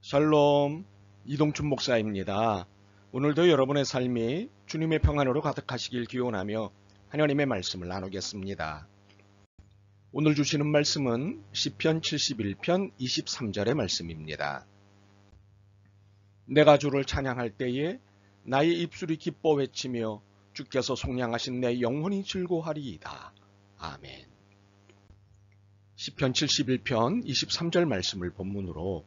샬롬, 이동춘 목사입니다. 오늘도 여러분의 삶이 주님의 평안으로 가득하시길 기원하며 하나님의 말씀을 나누겠습니다. 오늘 주시는 말씀은 시편 71편 23절의 말씀입니다. 내가 주를 찬양할 때에 나의 입술이 기뻐 외치며 주께서 속량하신 내 영혼이 즐거워하리이다. 아멘. 시편 71편 23절 말씀을 본문으로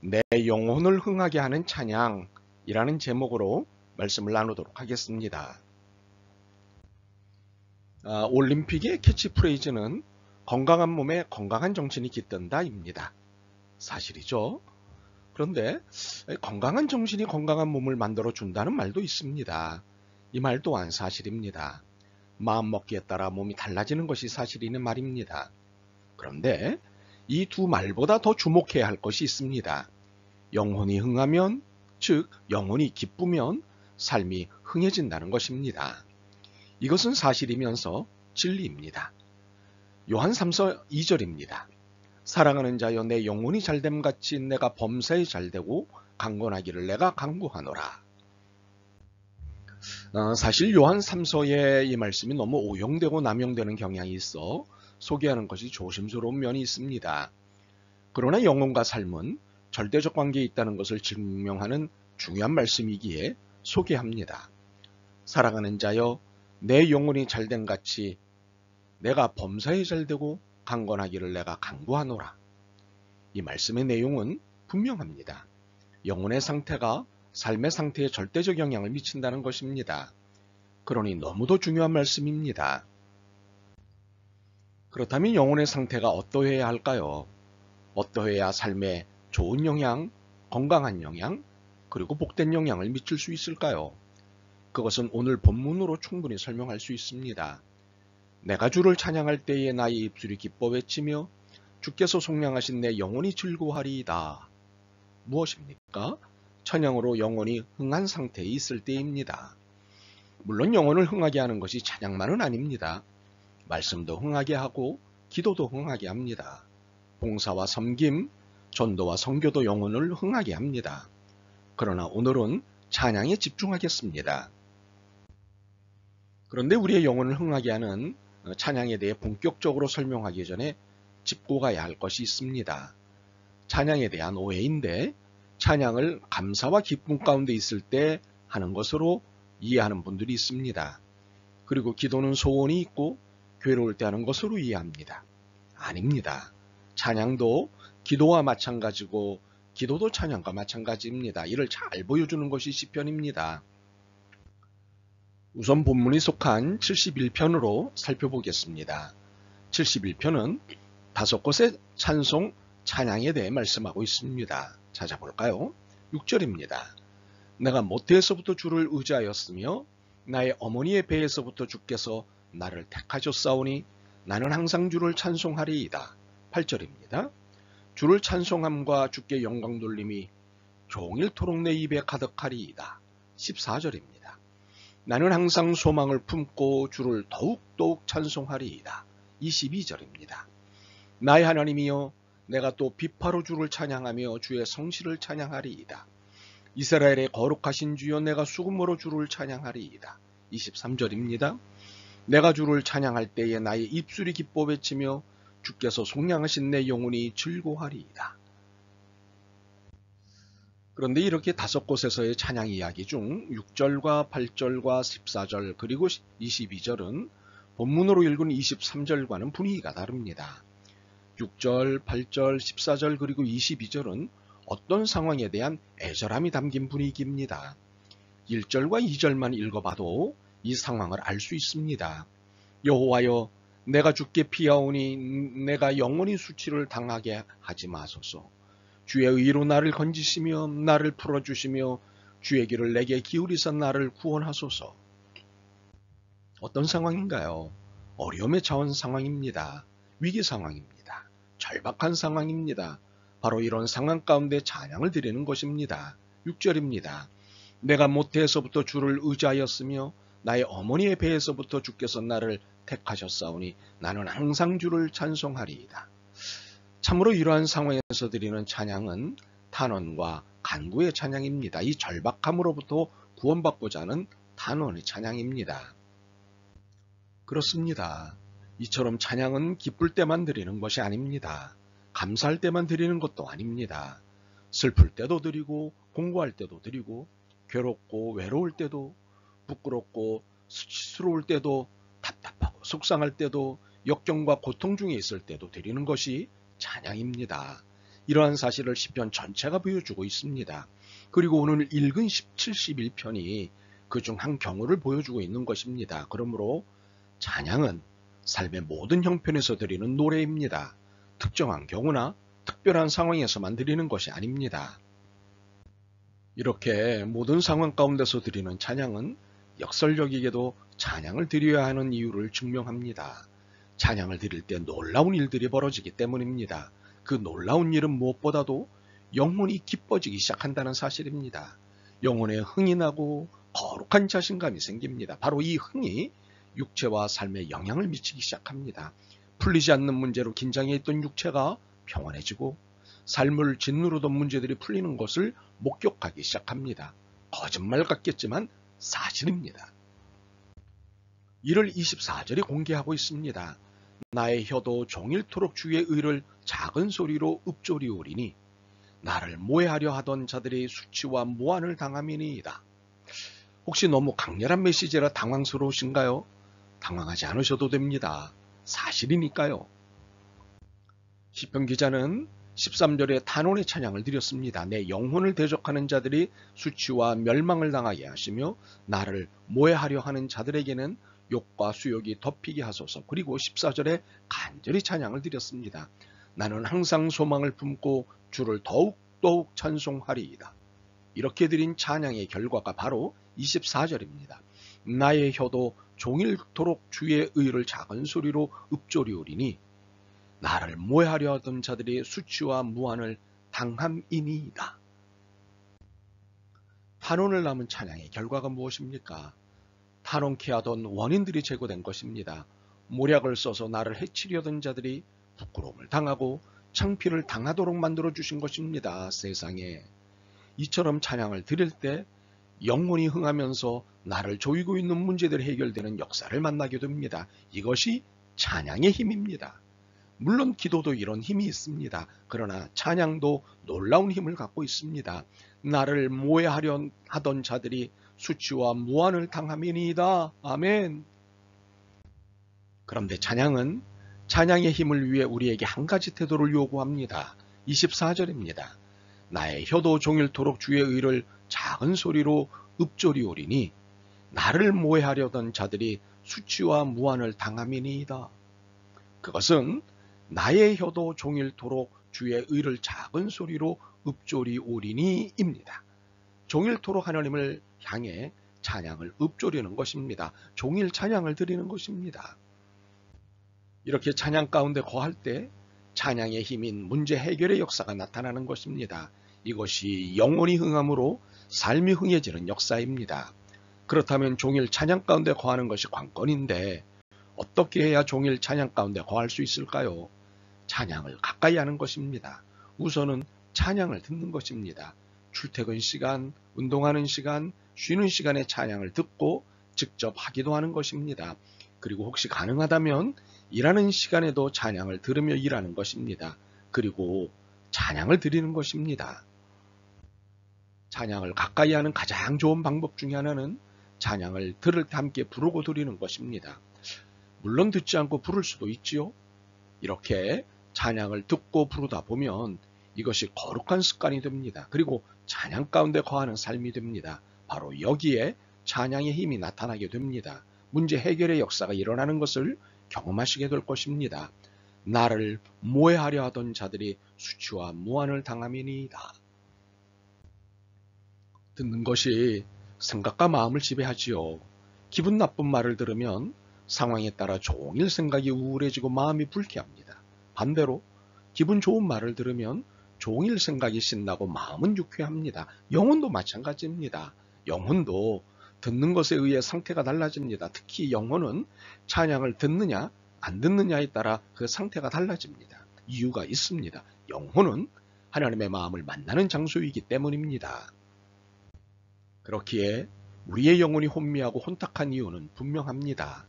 내 영혼을 흥하게 하는 찬양이라는 제목으로 말씀을 나누도록 하겠습니다. 올림픽의 캐치프레이즈는 건강한 몸에 건강한 정신이 깃든다입니다. 사실이죠. 그런데 건강한 정신이 건강한 몸을 만들어준다는 말도 있습니다. 이 말 또한 사실입니다. 마음먹기에 따라 몸이 달라지는 것이 사실이는 말입니다. 그런데 이 두 말보다 더 주목해야 할 것이 있습니다. 영혼이 흥하면, 즉 영혼이 기쁘면 삶이 흥해진다는 것입니다. 이것은 사실이면서 진리입니다. 요한 3서 2절입니다. 사랑하는 자여 내 영혼이 잘됨같이 내가 범사에 잘되고 강건하기를 내가 간구하노라. 사실 요한 3서의 이 말씀이 너무 오용되고 남용되는 경향이 있어 소개하는 것이 조심스러운 면이 있습니다. 그러나 영혼과 삶은 절대적 관계에 있다는 것을 증명하는 중요한 말씀이기에 소개합니다. 사랑하는 자여 내 영혼이 잘됨같이 내가 범사에 잘되고 강건하기를 내가 간구하노라. 이 말씀의 내용은 분명합니다. 영혼의 상태가 삶의 상태에 절대적 영향을 미친다는 것입니다. 그러니 너무도 중요한 말씀입니다. 그렇다면 영혼의 상태가 어떠해야 할까요? 어떠해야 삶에 좋은 영향, 건강한 영향, 그리고 복된 영향을 미칠 수 있을까요? 그것은 오늘 본문으로 충분히 설명할 수 있습니다. 내가 주를 찬양할 때에 나의 입술이 기뻐 외치며 주께서 속량하신 내 영혼이 즐거워하리이다. 무엇입니까? 찬양으로 영혼이 흥한 상태에 있을 때입니다. 물론 영혼을 흥하게 하는 것이 찬양만은 아닙니다. 말씀도 흥하게 하고 기도도 흥하게 합니다. 봉사와 섬김, 전도와 선교도 영혼을 흥하게 합니다. 그러나 오늘은 찬양에 집중하겠습니다. 그런데 우리의 영혼을 흥하게 하는 찬양에 대해 본격적으로 설명하기 전에 짚고 가야 할 것이 있습니다. 찬양에 대한 오해인데 찬양을 감사와 기쁨 가운데 있을 때 하는 것으로 이해하는 분들이 있습니다. 그리고 기도는 소원이 있고 괴로울 때 하는 것으로 이해합니다. 아닙니다. 찬양도 기도와 마찬가지고 기도도 찬양과 마찬가지입니다. 이를 잘 보여주는 것이 시편입니다. 우선 본문이 속한 71편으로 살펴보겠습니다. 71편은 5곳의 찬송, 찬양에 대해 말씀하고 있습니다. 찾아볼까요? 6절입니다. 내가 모태에서부터 주를 의지하였으며 나의 어머니의 배에서부터 주께서 나를 택하셨사오니 나는 항상 주를 찬송하리이다. 8절입니다. 주를 찬송함과 주께 영광 돌림이 종일토록 내 입에 가득하리이다. 14절입니다. 나는 항상 소망을 품고 주를 더욱더욱 찬송하리이다. 22절입니다. 나의 하나님이여 내가 또 비파로 주를 찬양하며 주의 성실을 찬양하리이다. 이스라엘의 거룩하신 주여 내가 수금으로 주를 찬양하리이다. 23절입니다. 내가 주를 찬양할 때에 나의 입술이 기뻐 외치며 주께서 속량하신 내 영혼이 즐거워하리이다. 그런데 이렇게 5곳에서의 찬양 이야기 중 6절과 8절과 14절 그리고 22절은 본문으로 읽은 23절과는 분위기가 다릅니다. 6절, 8절, 14절 그리고 22절은 어떤 상황에 대한 애절함이 담긴 분위기입니다. 1절과 2절만 읽어봐도 이 상황을 알 수 있습니다. 여호와여 내가 주께 피하오니 내가 영원히 수치를 당하게 하지 마소서. 주의 의로 나를 건지시며 나를 풀어주시며 주의 길을 내게 기울이사 나를 구원하소서. 어떤 상황인가요? 어려움에 처한 상황입니다. 위기 상황입니다. 절박한 상황입니다. 바로 이런 상황 가운데 찬양을 드리는 것입니다. 6절입니다. 내가 모태에서부터 주를 의지하였으며 나의 어머니의 배에서부터 주께서 나를 택하셨사오니 나는 항상 주를 찬송하리이다. 참으로 이러한 상황에서 드리는 찬양은 탄원과 간구의 찬양입니다. 이 절박함으로부터 구원받고자 하는 탄원의 찬양입니다. 그렇습니다. 이처럼 찬양은 기쁠 때만 드리는 것이 아닙니다. 감사할 때만 드리는 것도 아닙니다. 슬플 때도 드리고 공부할 때도 드리고 괴롭고 외로울 때도 부끄럽고 수치스러울 때도 답답하고 속상할 때도 역경과 고통 중에 있을 때도 드리는 것이 찬양입니다. 이러한 사실을 시편 전체가 보여주고 있습니다. 그리고 오늘 읽은 71편이 그중 한 경우를 보여주고 있는 것입니다. 그러므로 찬양은 삶의 모든 형편에서 드리는 노래입니다. 특정한 경우나 특별한 상황에서만 드리는 것이 아닙니다. 이렇게 모든 상황 가운데서 드리는 찬양은 역설적이게도 찬양을 드려야 하는 이유를 증명합니다. 찬양을 드릴 때 놀라운 일들이 벌어지기 때문입니다. 그 놀라운 일은 무엇보다도 영혼이 기뻐지기 시작한다는 사실입니다. 영혼에 흥이 나고 거룩한 자신감이 생깁니다. 바로 이 흥이 육체와 삶에 영향을 미치기 시작합니다. 풀리지 않는 문제로 긴장해 있던 육체가 평온해지고 삶을 짓누르던 문제들이 풀리는 것을 목격하기 시작합니다. 거짓말 같겠지만 사실입니다. 이를 24절이 공개하고 있습니다. 나의 혀도 종일토록 주의 의를 작은 소리로 읊조리오리니 나를 모해하려 하던 자들의 수치와 무한을 당함이니이다. 혹시 너무 강렬한 메시지라 당황스러우신가요? 당황하지 않으셔도 됩니다. 사실이니까요. 시편 기자는 13절에 탄원의 찬양을 드렸습니다. 내 영혼을 대적하는 자들이 수치와 멸망을 당하게 하시며 나를 모해하려 하는 자들에게는 욕과 수욕이 덮이게 하소서. 그리고 14절에 간절히 찬양을 드렸습니다. 나는 항상 소망을 품고 주를 더욱 찬송하리이다. 이렇게 드린 찬양의 결과가 바로 24절입니다. 나의 혀도 종일토록 주의 의를 작은 소리로 읊조리오리니 나를 모해하려 하던 자들이 수치와 무한을 당함이니이다. 탄원을 남은 찬양의 결과가 무엇입니까? 탄원케 하던 원인들이 제거된 것입니다. 모략을 써서 나를 해치려던 자들이 부끄러움을 당하고 창피를 당하도록 만들어 주신 것입니다. 세상에. 이처럼 찬양을 드릴 때 영혼이 흥하면서 나를 조이고 있는 문제들이 해결되는 역사를 만나게 됩니다. 이것이 찬양의 힘입니다. 물론 기도도 이런 힘이 있습니다. 그러나 찬양도 놀라운 힘을 갖고 있습니다. 나를 모해하려 하던 자들이 수치와 무한을 당함이니이다. 아멘. 그런데 찬양은 찬양의 힘을 위해 우리에게 한 가지 태도를 요구합니다. 24절입니다. 나의 혀도 종일토록 주의 의를 작은 소리로 읊조리오리니 나를 모해하려던 자들이 수치와 무한을 당함이니이다. 그것은 나의 혀도 종일토록 주의 의를 작은 소리로 읊조리오리니입니다. 종일토록 하나님을 향해 찬양을 읊조리는 것입니다. 종일 찬양을 드리는 것입니다. 이렇게 찬양 가운데 거할 때 찬양의 힘인 문제 해결의 역사가 나타나는 것입니다. 이것이 영혼이 흥함으로 삶이 흥해지는 역사입니다. 그렇다면 종일 찬양 가운데 거하는 것이 관건인데 어떻게 해야 종일 찬양 가운데 거할 수 있을까요? 찬양을 가까이 하는 것입니다. 우선은 찬양을 듣는 것입니다. 출퇴근 시간, 운동하는 시간, 쉬는 시간에 찬양을 듣고 직접 하기도 하는 것입니다. 그리고 혹시 가능하다면 일하는 시간에도 찬양을 들으며 일하는 것입니다. 그리고 찬양을 드리는 것입니다. 찬양을 가까이 하는 가장 좋은 방법 중에 하나는 찬양을 들을 때 함께 부르고 드리는 것입니다. 물론 듣지 않고 부를 수도 있지요. 이렇게 찬양을 듣고 부르다 보면 이것이 거룩한 습관이 됩니다. 그리고 찬양 가운데 거하는 삶이 됩니다. 바로 여기에 찬양의 힘이 나타나게 됩니다. 문제 해결의 역사가 일어나는 것을 경험하시게 될 것입니다. 나를 모해하려 하던 자들이 수치와 무한을 당함이니이다. 듣는 것이 생각과 마음을 지배하지요. 기분 나쁜 말을 들으면 상황에 따라 종일 생각이 우울해지고 마음이 불쾌합니다. 반대로 기분 좋은 말을 들으면 종일 생각이 신나고 마음은 유쾌합니다. 영혼도 마찬가지입니다. 영혼도 듣는 것에 의해 상태가 달라집니다. 특히 영혼은 찬양을 듣느냐 안 듣느냐에 따라 그 상태가 달라집니다. 이유가 있습니다. 영혼은 하나님의 마음을 만나는 장소이기 때문입니다. 그렇기에 우리의 영혼이 혼미하고 혼탁한 이유는 분명합니다.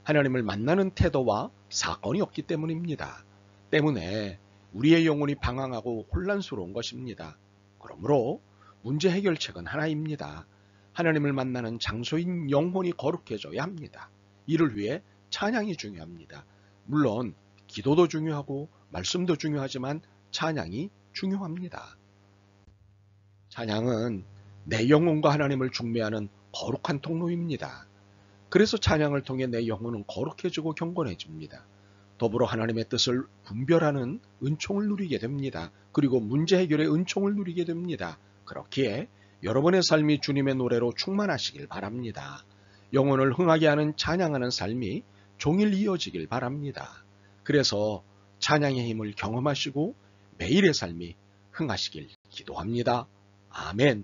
하나님을 만나는 태도와 사건이 없기 때문입니다. 때문에 우리의 영혼이 방황하고 혼란스러운 것입니다. 그러므로 문제 해결책은 하나입니다. 하나님을 만나는 장소인 영혼이 거룩해져야 합니다. 이를 위해 찬양이 중요합니다. 물론 기도도 중요하고 말씀도 중요하지만 찬양이 중요합니다. 찬양은 내 영혼과 하나님을 중매하는 거룩한 통로입니다. 그래서 찬양을 통해 내 영혼은 거룩해지고 경건해집니다. 더불어 하나님의 뜻을 분별하는 은총을 누리게 됩니다. 그리고 문제 해결의 은총을 누리게 됩니다. 그렇기에 여러분의 삶이 주님의 노래로 충만하시길 바랍니다. 영혼을 흥하게 하는 찬양하는 삶이 종일 이어지길 바랍니다. 그래서 찬양의 힘을 경험하시고 매일의 삶이 흥하시길 기도합니다. 아멘.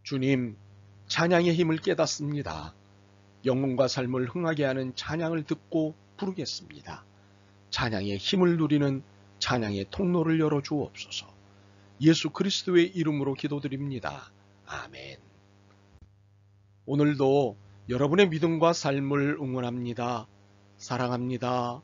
주님, 찬양의 힘을 깨닫습니다. 영혼과 삶을 흥하게 하는 찬양을 듣고 부르겠습니다. 찬양의 힘을 누리는 찬양의 통로를 열어 주옵소서. 예수 그리스도의 이름으로 기도드립니다. 아멘. 오늘도 여러분의 믿음과 삶을 응원합니다. 사랑합니다.